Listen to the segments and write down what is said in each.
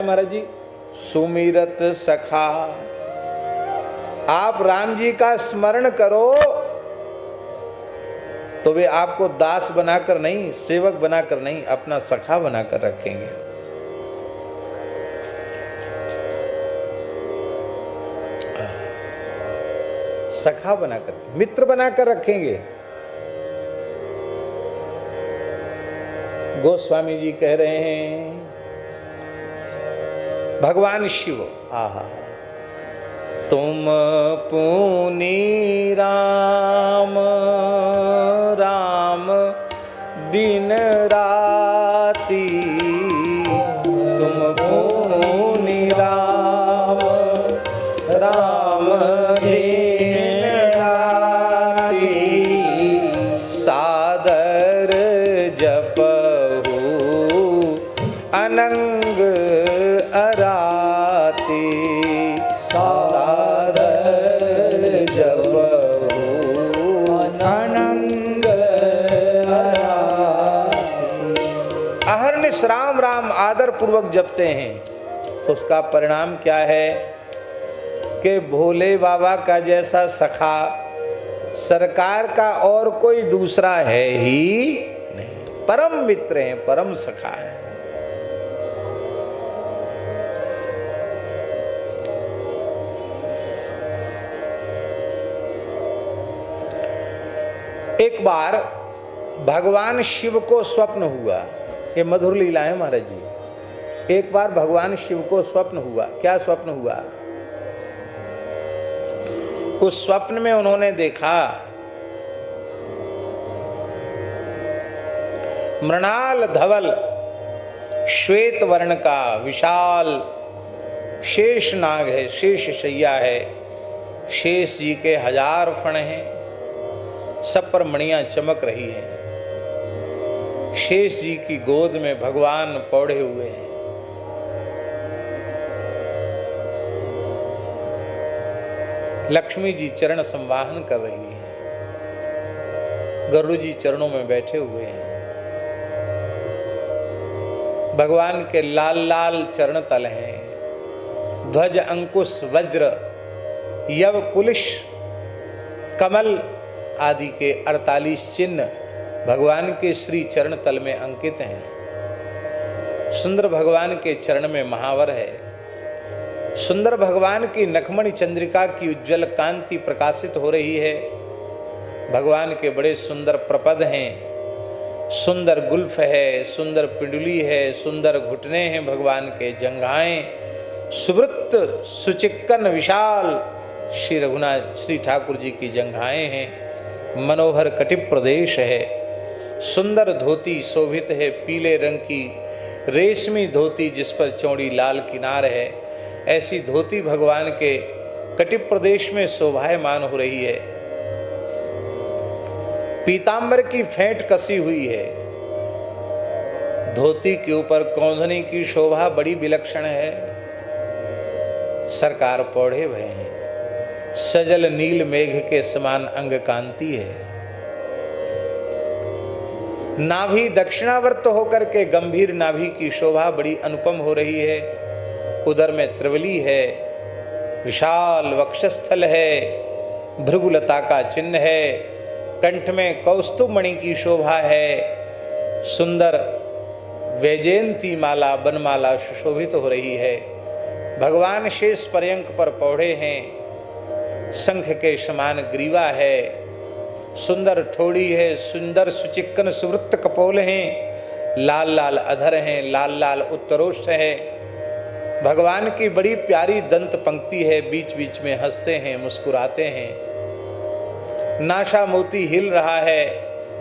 महाराज जी? सुमिरत सखा। आप राम जी का स्मरण करो तो वे आपको दास बनाकर नहीं, सेवक बनाकर नहीं, अपना सखा बनाकर रखेंगे। सखा बनाकर, मित्र बनाकर रखेंगे। गोस्वामी जी कह रहे हैं भगवान शिव, आहा, तुम पुनि राम राम दिन राती, तुम पुनि राम राम दिन राती, सादर जपहु अनंग अराती, सादर जपहु अनंग अराती। अहर्निश राम राम आदर पूर्वक जपते हैं, उसका परिणाम क्या है कि भोले बाबा का जैसा सखा सरकार का और कोई दूसरा है ही नहीं। परम मित्र हैं, परम सखा है। एक बार भगवान शिव को स्वप्न हुआ, ये मधुर लीला है महाराज जी। एक बार भगवान शिव को स्वप्न हुआ। क्या स्वप्न हुआ? उस स्वप्न में उन्होंने देखा मृणाल धवल श्वेत वर्ण का विशाल शेष नाग है, शेष शैया है। शेष जी के 1000 फण हैं, सब पर मणियां चमक रही हैं। शेष जी की गोद में भगवान पौड़े हुए हैं। लक्ष्मी जी चरण संवाहन कर रही है, गरुड़ जी चरणों में बैठे हुए हैं। भगवान के लाल लाल चरण तल हैं। ध्वज अंकुश वज्र यव कुलिश कमल आदि के 48 चिन्ह भगवान के श्री चरण तल में अंकित हैं। सुंदर भगवान के चरण में महावर है। सुंदर भगवान की नखमणि चंद्रिका की उज्जवल कांति प्रकाशित हो रही है। भगवान के बड़े सुंदर प्रपद हैं, सुंदर गुल्फ है, सुंदर पिंडुली है, सुंदर घुटने हैं भगवान के, जंघाएं सुवृत्त सुचिक्कन विशाल श्री रघुनाथ श्री ठाकुर जी की जंघाएं हैं। मनोहर कटिप प्रदेश है। सुंदर धोती शोभित है, पीले रंग की रेशमी धोती जिस पर चौड़ी लाल किनार है। ऐसी धोती भगवान के कटिप प्रदेश में शोभायमान हो रही है। पीतांबर की फेंट कसी हुई है। धोती के ऊपर कौंधनी की शोभा बड़ी विलक्षण है। सरकार पौड़े हुए हैं। सजल नील मेघ के समान अंग कांति है। नाभि दक्षिणावर्त होकर के गंभीर नाभि की शोभा बड़ी अनुपम हो रही है। उदर में त्रिवली है, विशाल वक्षस्थल है, भृगुलता का चिन्ह है, कंठ में कौस्तुभ मणि की शोभा है। सुंदर वैजयंती माला बनमाला सुशोभित हो रही है। भगवान शेष पर्यंक पर पौड़े हैं। शंख के समान ग्रीवा है। सुंदर ठोड़ी है। सुंदर सुचिक्कन सुवृत्त कपोल हैं। लाल लाल अधर हैं, लाल लाल उत्तरोष्ठ है। भगवान की बड़ी प्यारी दंत पंक्ति है। बीच बीच में हंसते हैं, मुस्कुराते हैं। नासा मोती हिल रहा है।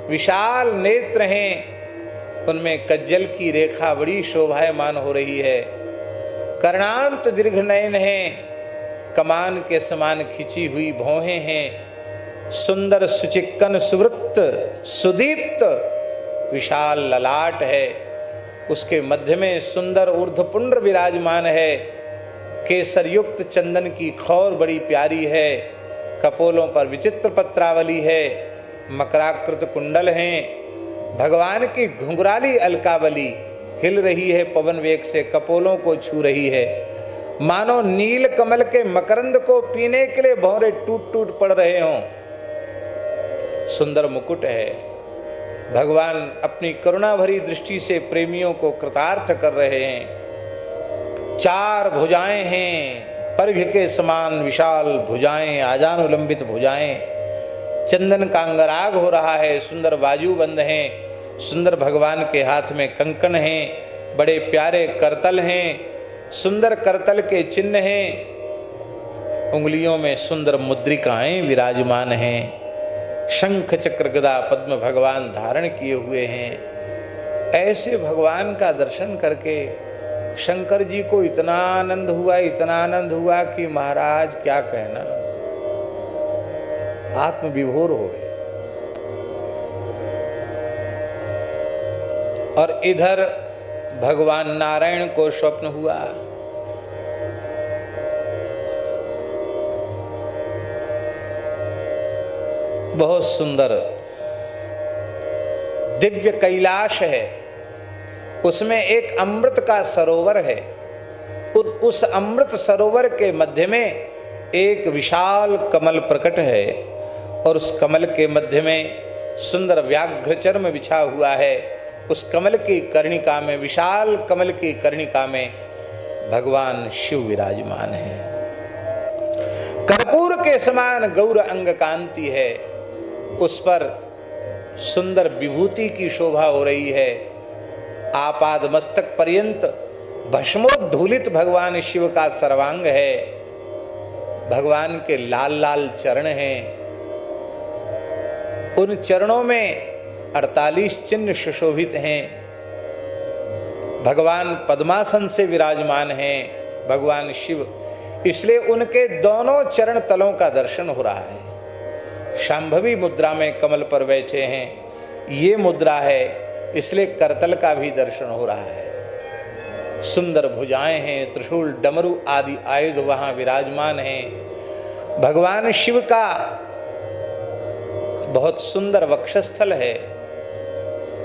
विशाल नेत्र हैं, उनमें कज्जल की रेखा बड़ी शोभायमान हो रही है। कर्णांत दीर्घ नयन हैं, कमान के समान खिंची हुई भौहें हैं। सुंदर सुचिक्कन सुवृत्त सुदीप्त विशाल ललाट है। उसके मध्य में सुंदर ऊर्ध्वपुंड्र विराजमान है। केसर युक्त चंदन की खौर बड़ी प्यारी है। कपोलों पर विचित्र पत्रावली है। मकराकृत कुंडल हैं। भगवान की घुंघराली अलकावली हिल रही है पवन वेग से, कपोलों को छू रही है, मानो नील कमल के मकरंद को पीने के लिए भौरे टूट टूट पड़ रहे हों। सुंदर मुकुट है, भगवान अपनी करुणा भरी दृष्टि से प्रेमियों को कृतार्थ कर रहे हैं। चार भुजाएं हैं, पर्घ के समान विशाल भुजाएं, आजानुलंबित भुजाएं, चंदन का अंगराग हो रहा है, सुंदर बाजूबंद हैं, सुंदर भगवान के हाथ में कंकण हैं, बड़े प्यारे करतल हैं, सुंदर करतल के चिन्ह हैं, उंगलियों में सुंदर मुद्रिकाएं विराजमान हैं, शंख चक्र गदा पद्म भगवान धारण किए हुए हैं। ऐसे भगवान का दर्शन करके शंकर जी को इतना आनंद हुआ, इतना आनंद हुआ कि महाराज क्या कहना, आत्मविभोर हो गए। और इधर भगवान नारायण को स्वप्न हुआ, बहुत सुंदर दिव्य कैलाश है, उसमें एक अमृत का सरोवर है। उस अमृत सरोवर के मध्य में एक विशाल कमल प्रकट है और उस कमल के मध्य में सुंदर व्याघ्र चर्म बिछा हुआ है। उस कमल की कर्णिका में, विशाल कमल की कर्णिका में भगवान शिव विराजमान है। कर्पूर के समान गौर अंग कांति है, उस पर सुंदर विभूति की शोभा हो रही है। आपाद मस्तक पर्यंत भस्मोद्धूलित भगवान शिव का सर्वांग है। भगवान के लाल लाल चरण हैं, उन चरणों में 48 चिन्ह सुशोभित हैं। भगवान पद्मासन से विराजमान हैं भगवान शिव, इसलिए उनके दोनों चरण तलों का दर्शन हो रहा है। शांभवी मुद्रा में कमल पर बैठे हैं, ये मुद्रा है, इसलिए करतल का भी दर्शन हो रहा है। सुंदर भुजाएं हैं, त्रिशूल डमरू आदि आयुध वहां विराजमान हैं। भगवान शिव का बहुत सुंदर वक्षस्थल है,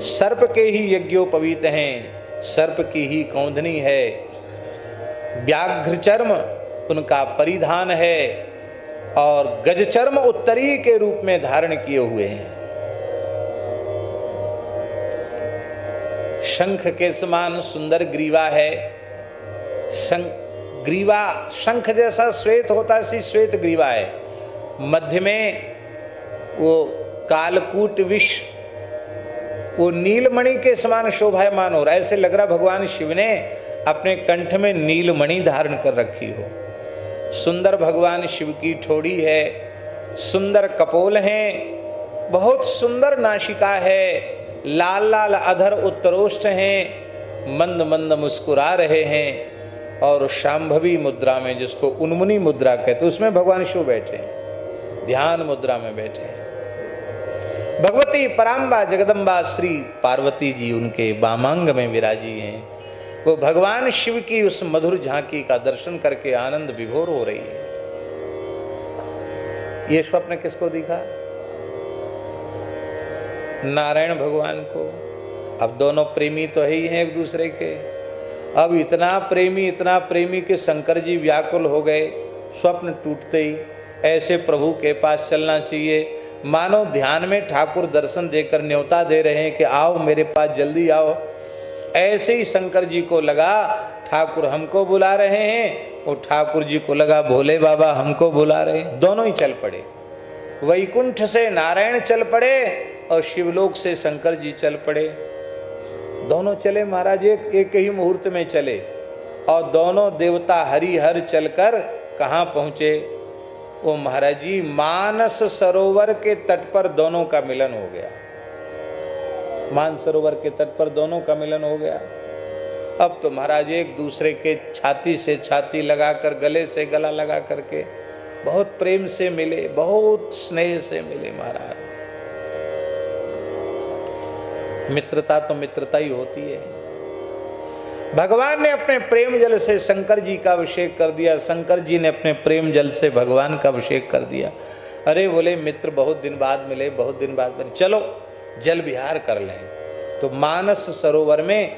सर्प के ही यज्ञोपवीत हैं, सर्प की ही कौंधनी है, व्याघ्र चर्म उनका परिधान है और गजचर्म उत्तरी के रूप में धारण किए हुए हैं। शंख के समान सुंदर ग्रीवा है, ग्रीवा शंख जैसा श्वेत होता है, सी श्वेत ग्रीवा है। मध्य में वो कालकूट विष, वो नीलमणि के समान शोभायमान हो रहा है। ऐसे लग रहा भगवान शिव ने अपने कंठ में नीलमणि धारण कर रखी हो। सुंदर भगवान शिव की ठोड़ी है, सुंदर कपोल हैं, बहुत सुंदर नासिका है, लाल लाल अधर उत्तरोष्ठ हैं, मंद मंद मुस्कुरा रहे हैं। और शांभवी मुद्रा में, जिसको उन्मुनी मुद्रा कहते, उसमें भगवान शिव बैठे हैं, ध्यान मुद्रा में बैठे हैं। भगवती पराम्बा जगदम्बा श्री पार्वती जी उनके वामांग में विराजी हैं। वो भगवान शिव की उस मधुर झांकी का दर्शन करके आनंद विभोर हो रही है। ये स्वप्न किसको दिखा? नारायण भगवान को। अब दोनों प्रेमी तो है ही हैं एक दूसरे के। अब इतना प्रेमी कि शंकर जी व्याकुल हो गए। स्वप्न टूटते ही ऐसे प्रभु के पास चलना चाहिए, मानो ध्यान में ठाकुर दर्शन देकर न्योता दे रहे हैं कि आओ मेरे पास, जल्दी आओ। ऐसे ही शंकर जी को लगा ठाकुर हमको बुला रहे हैं, और ठाकुर जी को लगा भोले बाबा हमको बुला रहे हैं। दोनों ही चल पड़े, वैकुंठ से नारायण चल पड़े और शिवलोक से शंकर जी चल पड़े। दोनों चले महाराज, एक ही मुहूर्त में चले, और दोनों देवता हरिहर चलकर कहाँ पहुँचे? वो महाराज जी मानस सरोवर के तट पर दोनों का मिलन हो गया। मानस सरोवर के तट पर दोनों का मिलन हो गया। अब तो महाराज एक दूसरे के छाती से छाती लगाकर, गले से गला लगा करके बहुत प्रेम से मिले, बहुत स्नेह से मिले महाराज। मित्रता तो मित्रता ही होती है। भगवान ने अपने प्रेम जल से शंकर जी का अभिषेक कर दिया, शंकर जी ने अपने प्रेम जल से भगवान का अभिषेक कर दिया। अरे बोले मित्र बहुत दिन बाद मिले, बहुत दिन बाद मिले, चलो जल विहार कर लें। तो मानस सरोवर में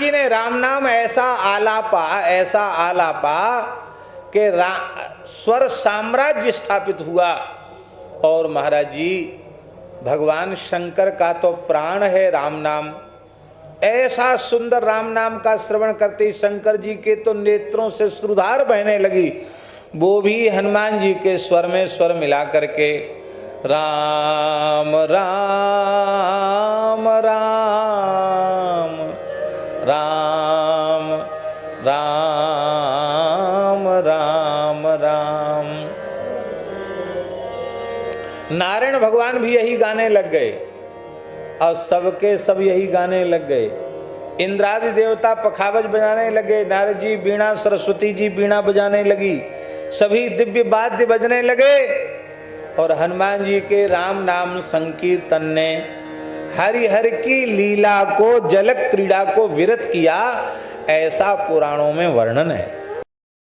जी ने राम नाम ऐसा आलापा कि स्वर साम्राज्य स्थापित हुआ। और महाराज जी, भगवान शंकर का तो प्राण है राम नाम। ऐसा सुंदर राम नाम का श्रवण करते ही शंकर जी के तो नेत्रों से श्रुधार बहने लगी। वो भी हनुमान जी के स्वर में स्वर मिला करके राम राम राम राम राम राम राम। नारायण भगवान भी यही गाने लग गए और सबके सब यही गाने लग गए। इंद्रादि देवता पखावज बजाने लगे, नारद जी बीणा, सरस्वती जी बीणा बजाने लगी, सभी दिव्य वाद्य बजने लगे। और हनुमान जी के राम नाम संकीर्तन ने हरिहर की लीला को, जलक क्रीड़ा को विरत किया, ऐसा पुराणों में वर्णन है।